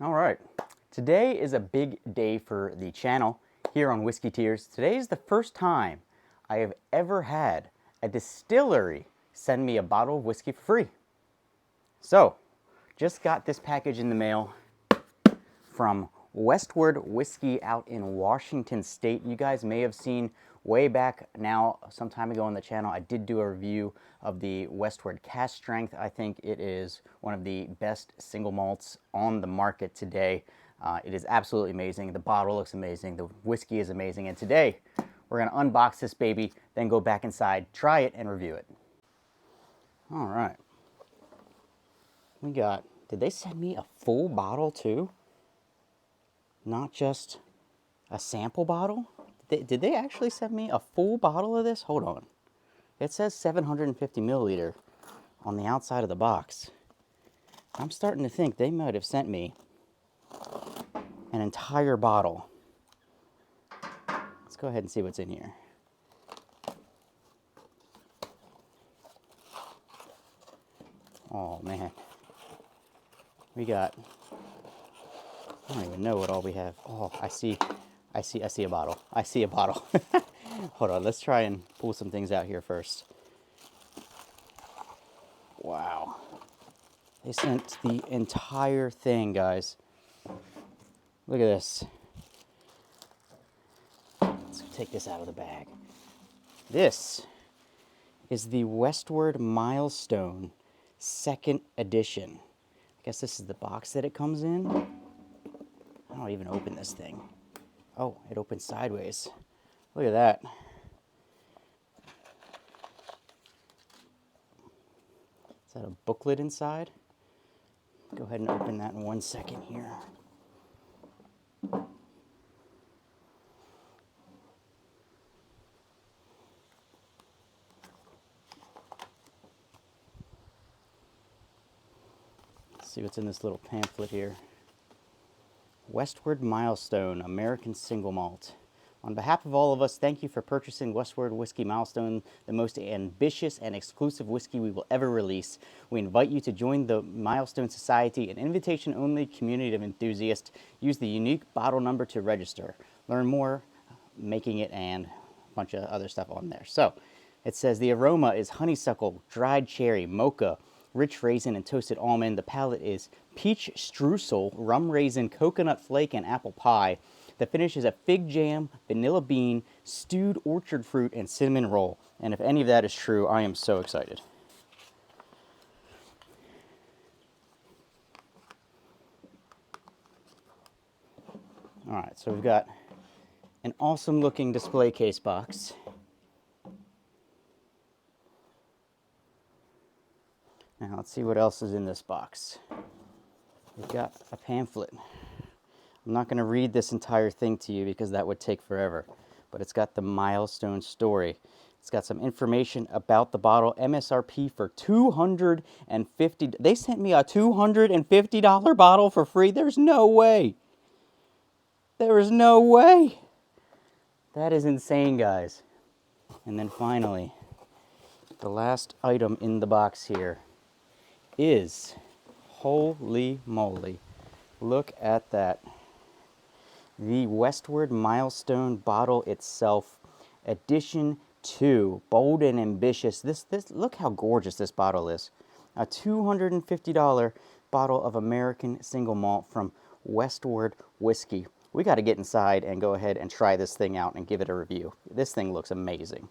All right, today is a big day for the channel here on WhiskeyTshirts. Today is the first time I have ever had a distillery send me a bottle of whiskey for free. So, just got this package in the mail from Westward Whiskey out in Washington State. You guys may have seen way back now, some time ago on the channel, I did do a review of the Westward Cask Strength. I think it is one of the best single malts on the market today. It is absolutely amazing. The bottle looks amazing. The whiskey is amazing. And today, we're going to unbox this baby, then go back inside, try it, and review it. All right. We got, did they send me a full bottle too? Not just a sample bottle? Did they actually send me a full bottle of this? Hold on. It says 750 milliliter on the outside of the box. I'm starting to think they might have sent me an entire bottle. Let's go ahead and see what's in here. Oh man. We got, I don't even know what all we have. Oh, I see a bottle. I see a bottle. Hold on, let's try and pull some things out here first. Wow. They sent the entire thing, guys. Look at this. Let's take this out of the bag. This is the Westward Milestone 2nd edition. I guess this is the box that it comes in. I don't even open this thing. Oh, it opens sideways. Look at that. Is that a booklet inside? Go ahead and open that in 1 second here. Let's see what's in this little pamphlet here. Westward Milestone, American Single Malt. On behalf of all of us, thank you for purchasing Westward Whiskey Milestone, the most ambitious and exclusive whiskey we will ever release. We invite you to join the Milestone Society, an invitation-only community of enthusiasts. Use the unique bottle number to register. Learn more, making it, and a bunch of other stuff on there. So, it says the aroma is honeysuckle, dried cherry, mocha, rich raisin, and toasted almond. The palate is peach streusel, rum raisin, coconut flake, and apple pie. The finish is a fig jam, vanilla bean, stewed orchard fruit, and cinnamon roll. And if any of that is true, I am so excited. All right, so we've got an awesome looking display case box. Now let's see what else is in this box. We've got a pamphlet. I'm not going to read this entire thing to you because that would take forever, but it's got the milestone story. It's got some information about the bottle. MSRP for $250. They sent me a $250 bottle for free. There's no way. There is no way. That is insane, guys. And then finally, the last item in the box here is, holy moly, look at that. The Westward Milestone bottle itself, edition 2, bold and ambitious. This look how gorgeous this bottle is. A $250 bottle of American single malt from Westward Whiskey. We got to get inside and go ahead and try this thing out and give it a review. This thing looks amazing.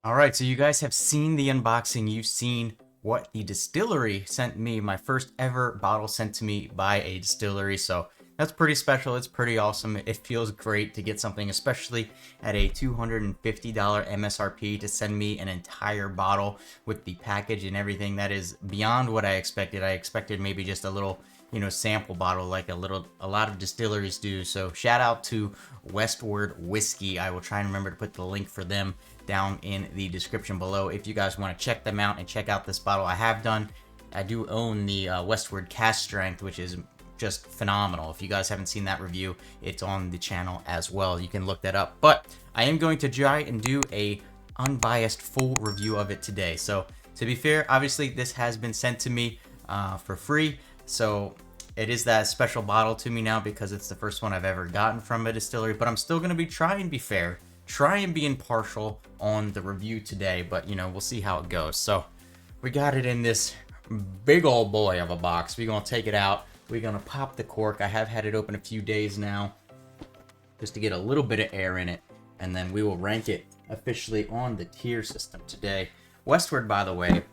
All right, so you guys have seen the unboxing. You've seen what the distillery sent me, my first ever bottle sent to me by a distillery. So that's pretty special. It's pretty awesome. It feels great to get something, especially at a $250 MSRP, to send me an entire bottle with the package and everything. That is beyond what I expected. I expected maybe just a little, sample bottle like a lot of distilleries do. So shout out to Westward Whiskey. I will try and remember to put the link for them down in the description below if you guys want to check them out and check out this bottle. I do own the Westward Cask Strength, which is just phenomenal. If you guys haven't seen that review, it's on the channel as well. You can look that up. But I am going to try and do a unbiased full review of it today. So to be fair, obviously this has been sent to me for free, so it is that special bottle to me now because it's the first one I've ever gotten from a distillery. But I'm still gonna try and be fair, try and be impartial on the review today, but you know, we'll see how it goes. So we got it in this big old boy of a box. We're gonna take it out, we're gonna pop the cork. I have had it open a few days now just to get a little bit of air in it, and then we will rank it officially on the tier system today. Westward, by the way,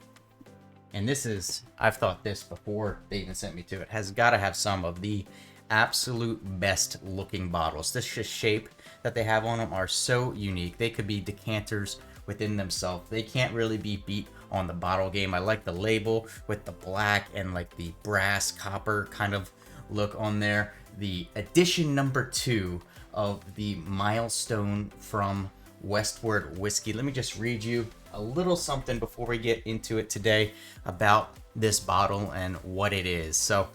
and this is, I've thought this before they even sent me to it, has got to have some of the absolute best looking bottles. This just shape that they have on them are so unique. They could be decanters within themselves. They can't really be beat on the bottle game. I like the label with the black and like the brass copper kind of look on there. The edition number 2 of the milestone from Westward whiskey. Let me just read you a little something before we get into it today about this bottle and what it is. So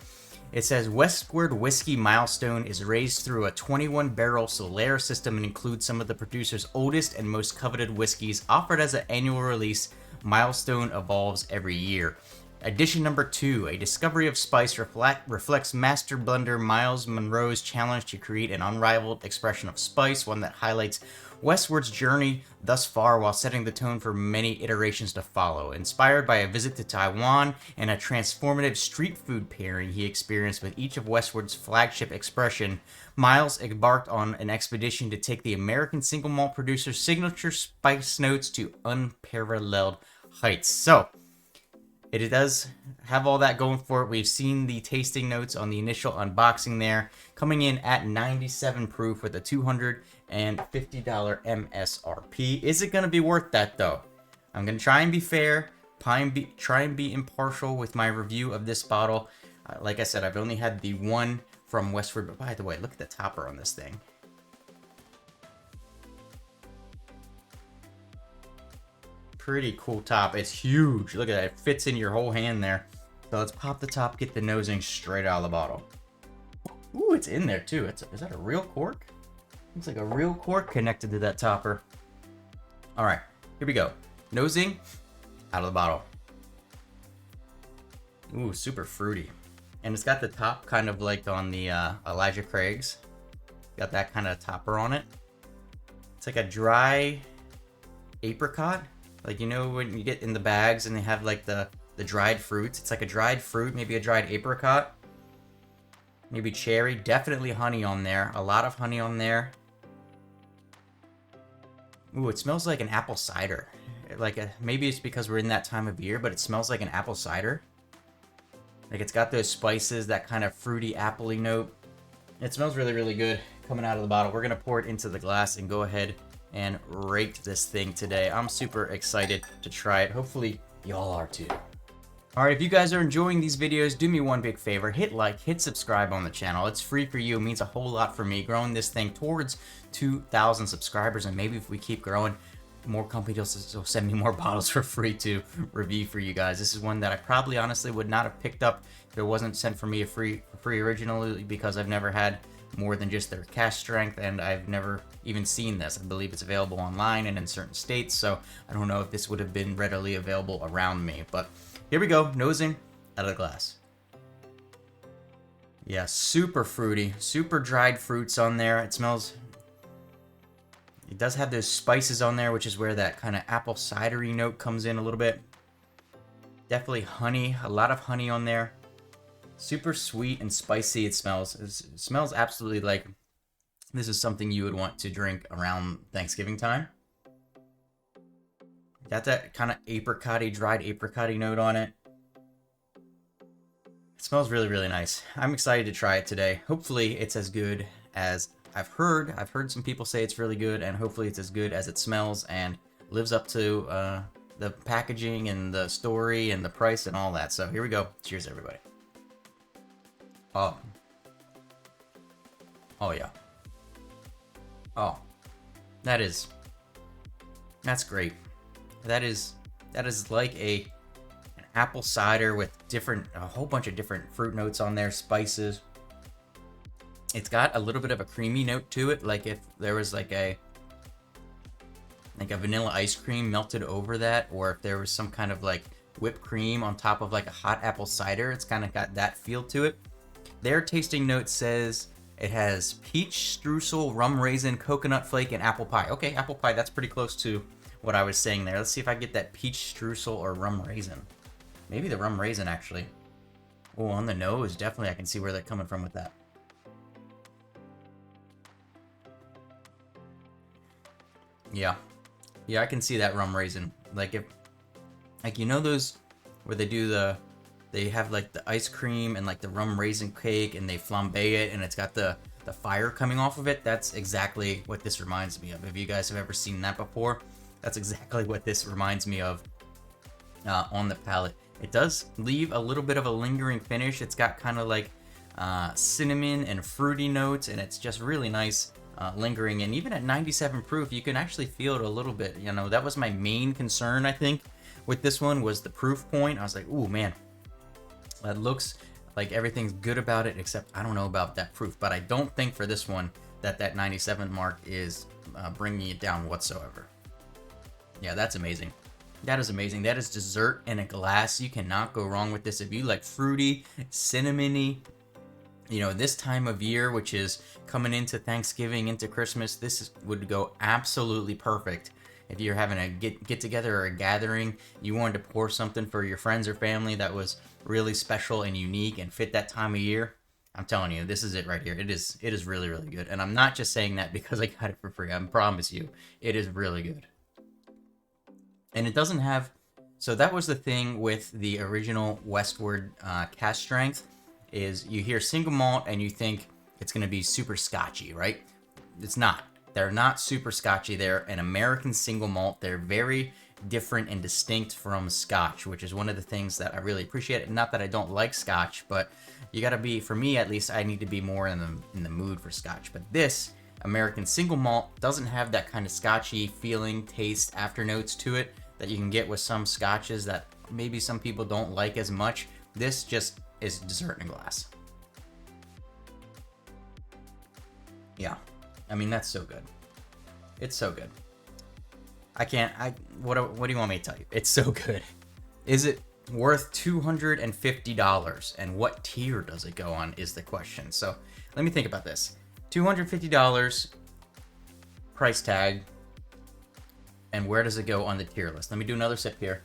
it says Westward whiskey milestone is raised through a 21 barrel Solera system and includes some of the producer's oldest and most coveted whiskeys. Offered as an annual release, milestone evolves every year. Edition number 2, a discovery of spice, reflects master blender Miles Monroe's challenge to create an unrivaled expression of spice, one that highlights Westward's journey thus far while setting the tone for many iterations to follow. Inspired by a visit to Taiwan and a transformative street food pairing he experienced with each of Westward's flagship expression, Miles embarked on an expedition to take the American single malt producer's signature spice notes to unparalleled heights. So it does have all that going for it. We've seen the tasting notes on the initial unboxing there, coming in at 97 proof with a $250 MSRP. Is it going to be worth that though? I'm going to try and be fair, try and be impartial with my review of this bottle. Like I said, I've only had the one from Westward, but by the way, look at the topper on this thing. Pretty cool top. It's huge. Look at that. It fits in your whole hand there. So let's pop the top, get the nosing straight out of the bottle. Ooh, it's in there too. Is that a real cork? Looks like a real cork connected to that topper. All right, here we go. Nosing out of the bottle. Ooh, super fruity. And it's got the top kind of like on the Elijah Craig's. Got that kind of topper on it. It's like a dry apricot. Like, you know, when you get in the bags and they have like the dried fruits. It's like a dried fruit, maybe a dried apricot. Maybe cherry. Definitely honey on there. A lot of honey on there. Ooh, it smells like an apple cider. Maybe it's because we're in that time of year, but it smells like an apple cider. Like it's got those spices, that kind of fruity, appley note. It smells really, really good coming out of the bottle. We're going to pour it into the glass and go ahead and rate this thing today. I'm super excited to try it. Hopefully y'all are too. Alright, if you guys are enjoying these videos, do me one big favor. Hit like, hit subscribe on the channel. It's free for you. It means a whole lot for me. Growing this thing towards 2,000 subscribers, and maybe if we keep growing, more companies will send me more bottles for free to review for you guys. This is one that I probably honestly would not have picked up if it wasn't sent for me for free originally, because I've never had more than just their cash strength, and I've never even seen this. I believe it's available online and in certain states, so I don't know if this would have been readily available around me. But here we go, nosing out of the glass. Yeah, super fruity, super dried fruits on there. It does have those spices on there, which is where that kind of apple cidery note comes in a little bit. Definitely honey, a lot of honey on there. Super sweet and spicy it smells. It smells absolutely like this is something you would want to drink around Thanksgiving time. Got that kind of apricot-y, dried apricot-y note on it. It smells really, really nice. I'm excited to try it today. Hopefully it's as good as I've heard. I've heard some people say it's really good, and hopefully it's as good as it smells and lives up to the packaging and the story and the price and all that. So here we go. Cheers, everybody. Oh. Oh, yeah. Oh. That's great. That is like an apple cider with a whole bunch of different fruit notes on there, spices. It's got a little bit of a creamy note to it, like if there was like like a vanilla ice cream melted over that, or if there was some kind of like whipped cream on top of like a hot apple cider. It's kind of got that feel to it. Their tasting note says it has peach streusel, rum raisin, coconut flake, and apple pie. Okay, apple pie, that's pretty close to what I was saying there. Let's see if I get that peach streusel or rum raisin. Maybe the rum raisin, actually. Oh, on the nose, definitely I can see where they're coming from with that. Yeah. Yeah, I can see that rum raisin. Like, if, like, you know those where they have like the ice cream and like the rum raisin cake and they flambe it and it's got the fire coming off of it? That's exactly what this reminds me of. If you guys have ever seen that before, that's exactly what this reminds me of on the palate. It does leave a little bit of a lingering finish. It's got kind of like cinnamon and fruity notes, and it's just really nice lingering. And even at 97 proof, you can actually feel it a little bit. You know, that was my main concern, I think, with this one, was the proof point. I was like, ooh, man, that looks like everything's good about it, except I don't know about that proof. But I don't think for this one that 97 mark is bringing it down whatsoever. Yeah, that's amazing. That is amazing. That is dessert in a glass. You cannot go wrong with this. If you like fruity, cinnamony, you know, this time of year, which is coming into Thanksgiving, into Christmas, would go absolutely perfect. If you're having a get together or a gathering, you wanted to pour something for your friends or family that was really special and unique and fit that time of year, I'm telling you, this is it right here. It is really, really good. And I'm not just saying that because I got it for free. I promise you, it is really good. And it doesn't have, so that was the thing with the original Westward cask strength, is you hear single malt and you think it's going to be super scotchy, right? It's not. They're not super scotchy. They're an American single malt. They're very different and distinct from Scotch, which is one of the things that I really appreciate. Not that I don't like Scotch, but you got to be, for me at least, I need to be more in the mood for Scotch. But this American single malt doesn't have that kind of Scotchy feeling, taste, afternotes to it that you can get with some Scotches that maybe some people don't like as much. This just is dessert in a glass. Yeah, I mean, that's so good. It's so good. What do you want me to tell you? It's so good. Is it worth $250? And what tier does it go on is the question. So let me think about this. $250 price tag. And where does it go on the tier list? Let me do another sip here.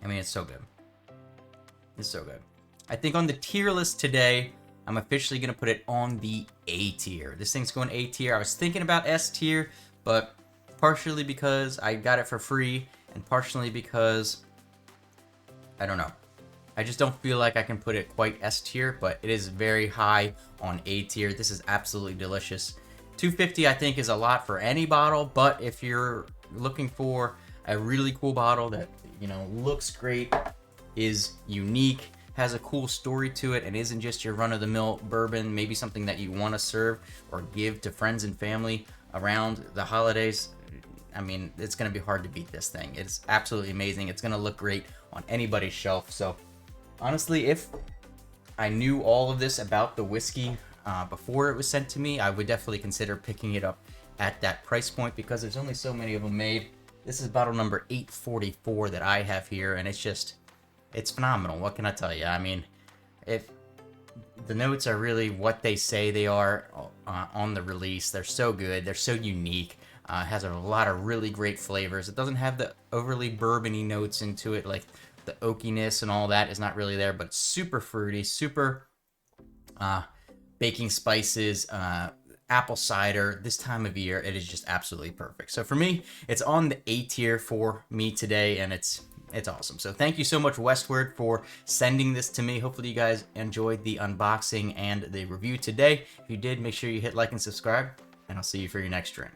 I mean, it's so good. It's so good. I think on the tier list today, I'm officially going to put it on the A tier. This thing's going A tier. I was thinking about S tier, but partially because I got it for free, and partially because, I don't know. I just don't feel like I can put it quite S tier, but it is very high on A tier. This is absolutely delicious. $250 I think is a lot for any bottle, but if you're looking for a really cool bottle that, you know, looks great, is unique, has a cool story to it, and isn't just your run-of-the-mill bourbon, maybe something that you want to serve or give to friends and family around the holidays, I mean, it's going to be hard to beat this thing. It's absolutely amazing. It's going to look great on anybody's shelf. So honestly, if I knew all of this about the whiskey before it was sent to me, I would definitely consider picking it up at that price point, because there's only so many of them made. This is bottle number 844 that I have here, and it's phenomenal. What can I tell you? I mean, if the notes are really what they say they are on the release, they're so good. They're so unique. It has a lot of really great flavors. It doesn't have the overly bourbony notes into it, like the oakiness and all that is not really there, but it's super fruity, super baking spices, apple cider. This time of year, it is just absolutely perfect. So for me, it's on the A tier for me today, and it's awesome. So thank you so much, Westward, for sending this to me. Hopefully you guys enjoyed the unboxing and the review today. If you did, make sure you hit like and subscribe, and I'll see you for your next drink.